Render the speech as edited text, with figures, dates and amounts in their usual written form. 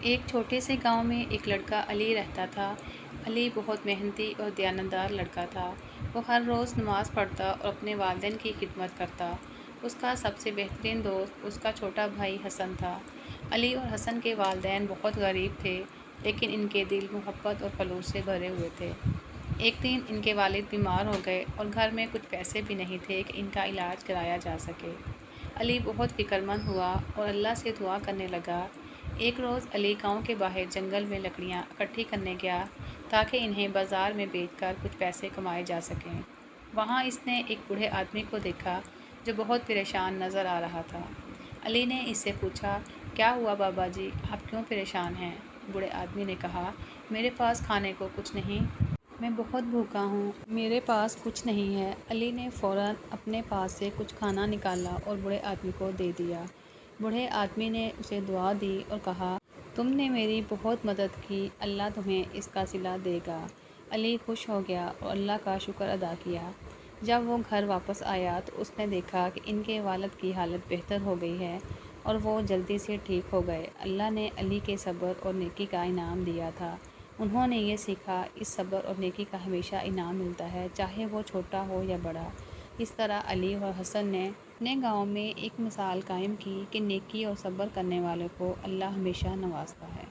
ایک چھوٹے سے گاؤں میں ایک لڑکا علی رہتا تھا۔ علی بہت محنتی اور دیانتدار لڑکا تھا۔ وہ ہر روز نماز پڑھتا اور اپنے والدین کی خدمت کرتا۔ اس کا سب سے بہترین دوست اس کا چھوٹا بھائی حسن تھا۔ علی اور حسن کے والدین بہت غریب تھے، لیکن ان کے دل محبت اور خلوص سے بھرے ہوئے تھے۔ ایک دن ان کے والد بیمار ہو گئے اور گھر میں کچھ پیسے بھی نہیں تھے کہ ان کا علاج کرایا جا سکے۔ علی بہت فکر مند ہوا اور اللہ سے دعا کرنے لگا۔ ایک روز علی گاؤں کے باہر جنگل میں لکڑیاں اکٹھی کرنے گیا تاکہ انہیں بازار میں بیچ کر کچھ پیسے کمائے جا سکیں۔ وہاں اس نے ایک بوڑھے آدمی کو دیکھا جو بہت پریشان نظر آ رہا تھا۔ علی نے اس سے پوچھا، کیا ہوا بابا جی، آپ کیوں پریشان ہیں؟ بوڑھے آدمی نے کہا، میرے پاس کھانے کو کچھ نہیں، میں بہت بھوکا ہوں، میرے پاس کچھ نہیں ہے۔ علی نے فوراً اپنے پاس سے کچھ کھانا نکالا اور بوڑھے آدمی کو دے دیا۔ بوڑھے آدمی نے اسے دعا دی اور کہا، تم نے میری بہت مدد کی، اللہ تمہیں اس کا صلہ دے گا۔ علی خوش ہو گیا اور اللہ کا شکر ادا کیا۔ جب وہ گھر واپس آیا تو اس نے دیکھا کہ ان کے والد کی حالت بہتر ہو گئی ہے اور وہ جلدی سے ٹھیک ہو گئے۔ اللہ نے علی کے صبر اور نیکی کا انعام دیا تھا۔ انہوں نے یہ سیکھا، اس صبر اور نیکی کا ہمیشہ انعام ملتا ہے، چاہے وہ چھوٹا ہو یا بڑا۔ اس طرح علی اور حسن نے اپنے گاؤں میں ایک مثال قائم کی کہ نیکی اور صبر کرنے والوں کو اللہ ہمیشہ نوازتا ہے۔